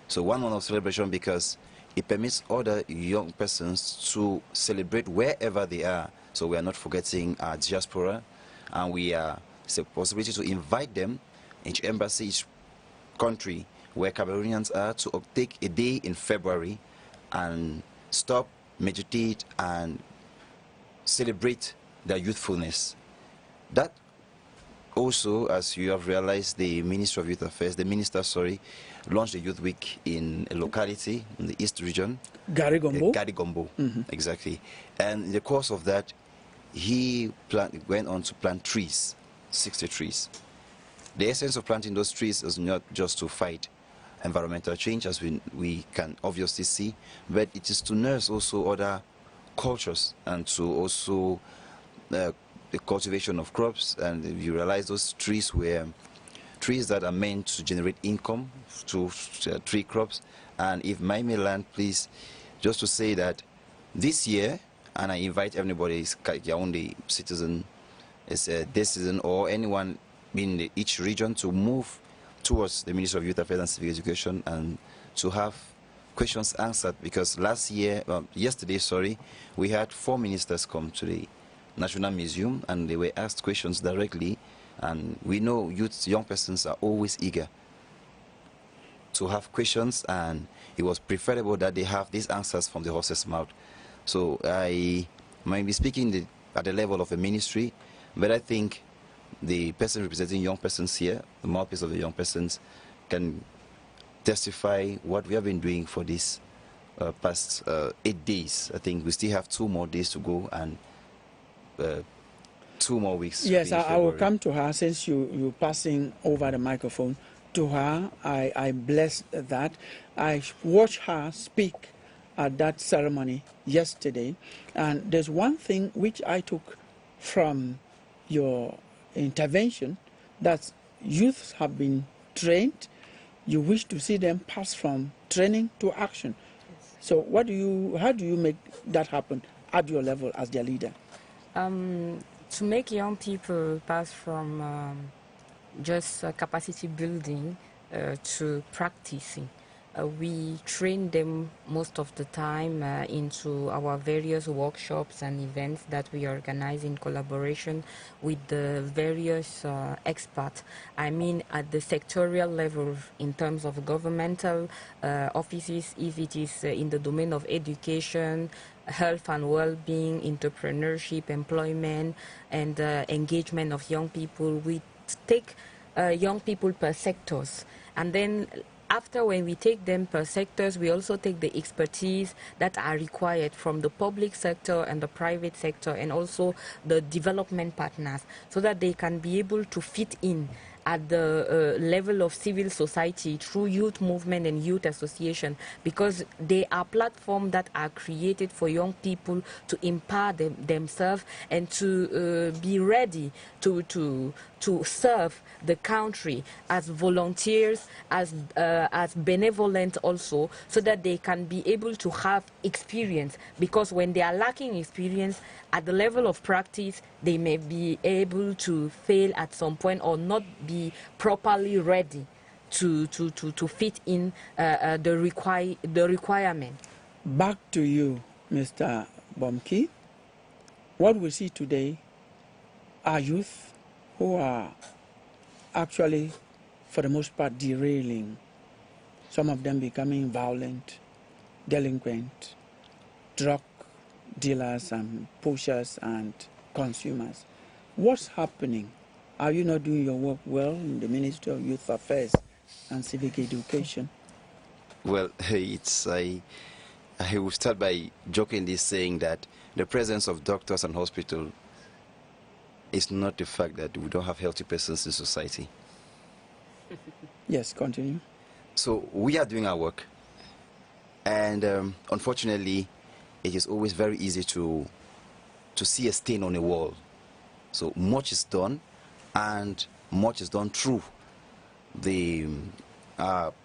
So 1 month of celebration because it permits other young persons to celebrate wherever they are. So we are not forgetting our diaspora, and it's a possibility to invite them, each embassy, each country where Cameroonians are, to take a day in February and stop, meditate, and celebrate their youthfulness. That also, as you have realized, the Minister of Youth Affairs, launched the Youth Week in a locality in the East region. Garigombo? Garigombo, exactly. And in the course of that, he went on to plant trees, 60 trees. The essence of planting those trees is not just to fight environmental change, as we can obviously see, but it is to nurse also other cultures and to also the cultivation of crops. And you realize those trees were trees that are meant to generate income to tree crops. And if I may land, please, just to say that this year, and I invite everybody, Yaoundé citizen, is a citizen, or anyone in each region, to move towards the Ministry of Youth Affairs and Civic Education and to have questions answered, because yesterday, we had 4 ministers come to the National Museum and they were asked questions directly, and we know young persons are always eager to have questions, and it was preferable that they have these answers from the horse's mouth. So I might be speaking at the level of a ministry, but I think the person representing young persons here, the mouthpiece of the young persons, can testify what we have been doing for these past 8 days. I think we still have 2 more days to go, and 2 more weeks. Yes, I will come to her since you're passing over the microphone to her. I bless that. I watched her speak at that ceremony yesterday, and there's one thing which I took from your intervention, that youths have been trained. You wish to see them pass from training to action. So how do you make that happen at your level as their leader? To make young people pass from just capacity building to practicing, we train them most of the time into our various workshops and events that we organize in collaboration with the various experts. I mean, at the sectorial level, in terms of governmental offices, if it is in the domain of education, health and well-being, entrepreneurship, employment, and engagement of young people. We take young people per sectors, and then after, when we take them per sectors, we also take the expertise that are required from the public sector and the private sector, and also the development partners, so that they can be able to fit in at the level of civil society through youth movement and youth association, because they are platforms that are created for young people to empower themselves and to be ready to serve the country as volunteers, as benevolent also, so that they can be able to have experience, because when they are lacking experience at the level of practice, they may be able to fail at some point or not be properly ready to fit in the requirement. Back to you, Mr. Bomke. What we see today are youth who are actually, for the most part, derailing. Some of them becoming violent, delinquent, drug dealers and pushers and consumers. What's happening Are you not doing your work well in the Ministry of Youth Affairs and Civic Education? Well, I will start by jokingly saying that the presence of doctors and hospitals is not the fact that we don't have healthy persons in society. Yes, continue. So we are doing our work, and unfortunately, it is always very easy to see a stain on a wall. So much is done, and much is done through the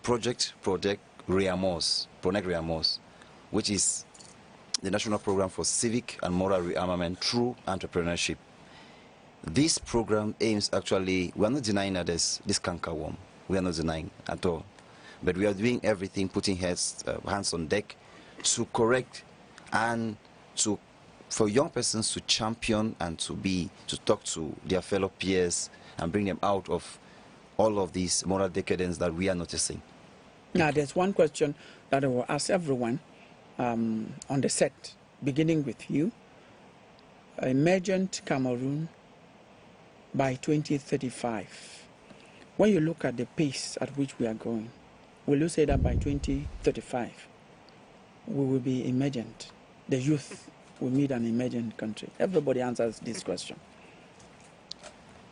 Project REAMOS, which is the National Program for Civic and Moral Rearmament through Entrepreneurship. This program aims actually, we are not denying that there's this cankerworm. We are not denying at all. But we are doing everything, putting hands on deck to correct and for young persons to champion and to talk to their fellow peers and bring them out of all of these moral decadence that we are noticing. Now, there's one question that I will ask everyone on the set, beginning with you. Emergent Cameroon by 2035. When you look at the pace at which we are going, will you say that by 2035 we will be emergent? The youth will meet an emergent country? Everybody answers this question.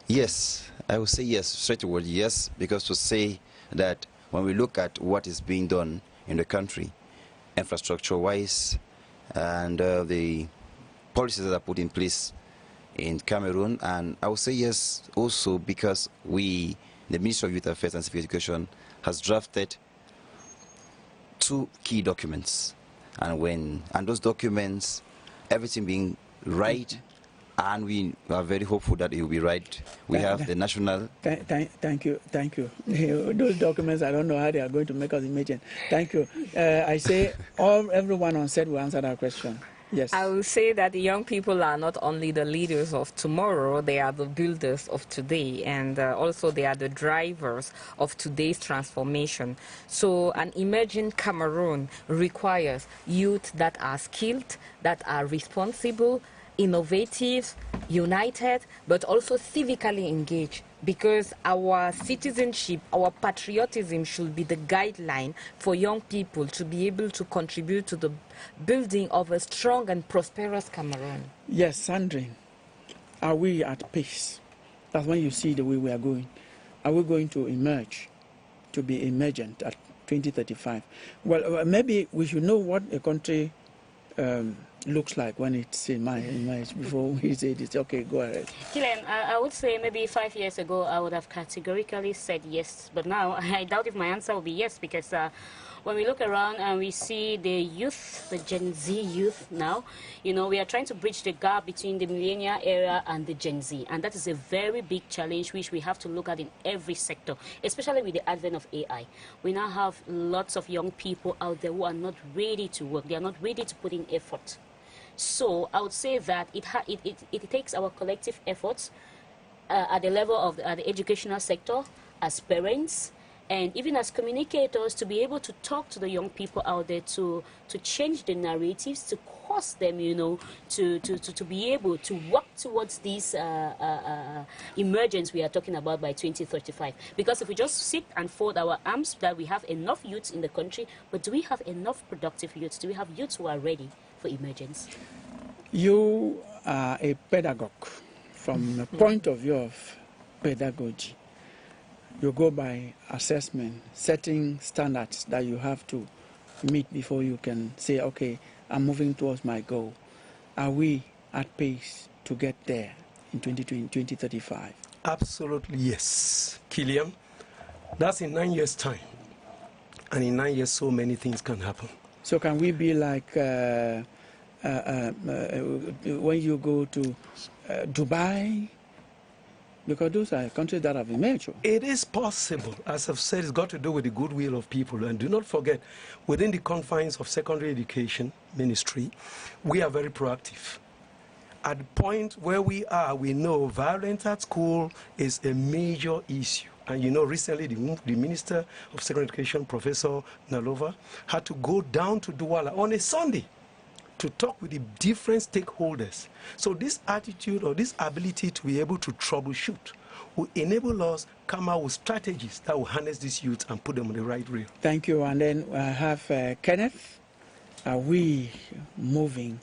Yes, I will say yes, straightforward yes, because to say that when we look at what is being done in the country, infrastructure-wise, and the policies that are put in place in Cameroon, and I will say yes also because the Ministry of Youth Affairs and Civic Education has drafted 2 key documents, and those documents, everything being right, and we are very hopeful that it will be right. We have the national... Thank you. Those documents, I don't know how they are going to make us emergent. Thank you. I say everyone on set will answer that question. Yes. I will say that the young people are not only the leaders of tomorrow, they are the builders of today, and also they are the drivers of today's transformation. So an emerging Cameroon requires youth that are skilled, that are responsible, innovative, united, but also civically engaged, because our citizenship, our patriotism should be the guideline for young people to be able to contribute to the building of a strong and prosperous Cameroon. Yes, Sandrine, are we at pace? That's when you see the way we are going. Are we going to emerge, to be emergent at 2035? Well, maybe we should know what a country looks like when it's emerged before we say this. Okay, go ahead. Killian, I would say maybe 5 years ago I would have categorically said yes, but now I doubt if my answer will be yes, because when we look around and we see the youth, the Gen Z youth now, we are trying to bridge the gap between the millennial era and the Gen Z, and that is a very big challenge which we have to look at in every sector, especially with the advent of AI. We now have lots of young people out there who are not ready to work. They are not ready to put in effort. So I would say that it takes our collective efforts at the level of the educational sector, as parents, and even as communicators, to be able to talk to the young people out there, to change the narratives, to cause them, to be able to work towards these emergence we are talking about by 2035. Because if we just sit and fold our arms, that we have enough youths in the country, but do we have enough productive youths? Do we have youths who are ready for emergence? You are a pedagogue from the point of view of pedagogy. You go by assessment, setting standards that you have to meet before you can say, okay, I'm moving towards my goal. Are we at pace to get there in 2035? Absolutely yes, Killian. That's in 9 years' time. And in 9 years, so many things can happen. So can we be like when you go to Dubai? Because those are countries that have emerged. It is possible. As I've said, it's got to do with the goodwill of people. And do not forget, within the confines of secondary education ministry, we are very proactive. At the point where we are, we know violence at school is a major issue. And recently the Minister of Secondary Education, Professor Nalova, had to go down to Douala on a Sunday to talk with the different stakeholders. So this attitude or this ability to be able to troubleshoot will enable us come out with strategies that will harness these youth and put them on the right rail. Thank you. And then I have Kenneth. Are we moving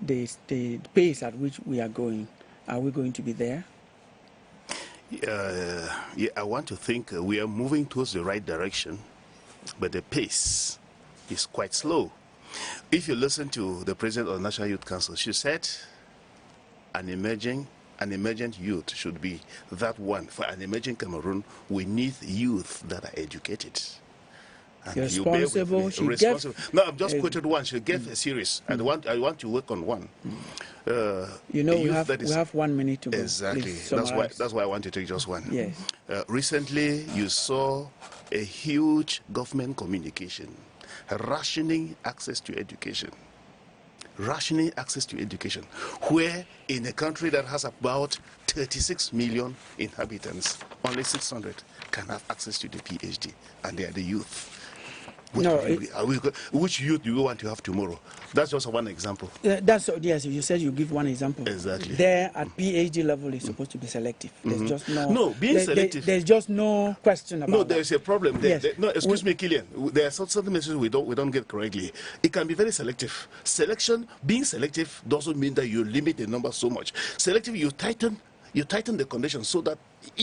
the pace at which we are going? Are we going to be there? Yeah, I want to think we are moving towards the right direction, but the pace is quite slow. If you listen to the president of the National Youth Council, she said an emergent youth should be that one. For an emerging Cameroon, we need youth that are educated. And responsible. No, I've just quoted one. She gave a series. I want to work on one. You know, we have 1 minute to go. Exactly. That's why I want to take just one. Yes. Recently, you saw a huge government communication rationing access to education. Rationing access to education, where in a country that has about 36 million inhabitants, only 600 can have access to the PhD, and they are the youth. Which youth do you want to have tomorrow? That's just one example. Yes, you said you give one example. Exactly. There at PhD level is supposed to be selective. There's just selective. There's just no question about No, there's a problem. Yes. Excuse me, Killian. There are certain messages we don't get correctly. It can be very selective. Being selective doesn't mean that you limit the number so much. Selective, you tighten the conditions so that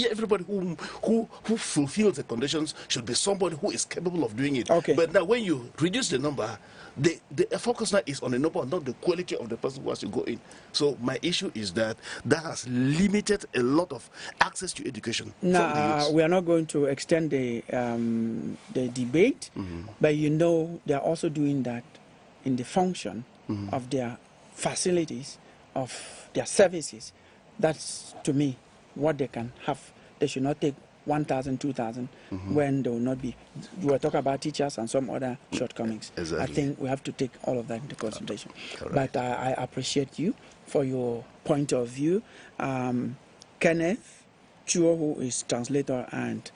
everybody who fulfills the conditions should be somebody who is capable of doing it. Okay. But now when you reduce the number, the focus now is on the number, not the quality of the person who has to go in. So my issue is that has limited a lot of access to education. Now, we are not going to extend the debate, but you know they are also doing that in the function of their facilities, of their services. That's, to me, what they can have. They should not take 1,000, 2,000 when they will not be. You were talking about teachers and some other shortcomings. Exactly. I think we have to take all of that into consideration. Correct. But I appreciate you for your point of view. Kenneth Chuo, who is translator and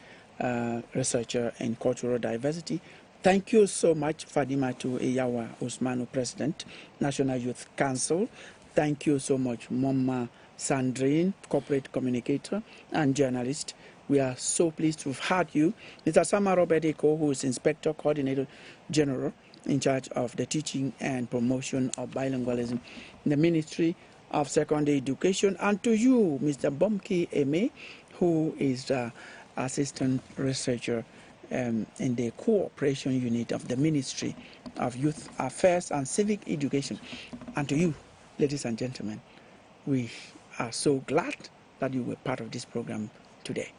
researcher in cultural diversity. Thank you so much, Fadimatu Eyawa Usmanu, President, National Youth Council. Thank you so much, Mama Sandrine, corporate communicator and journalist. We are so pleased to have had you. Mr. Sama Robert Eko, who is Inspector Coordinator General in charge of the teaching and promotion of bilingualism in the Ministry of Secondary Education. And to you, Mr. Bomki Eme, who is the Assistant Researcher in the Cooperation Unit of the Ministry of Youth Affairs and Civic Education. And to you, ladies and gentlemen, we are so glad that you were part of this program today.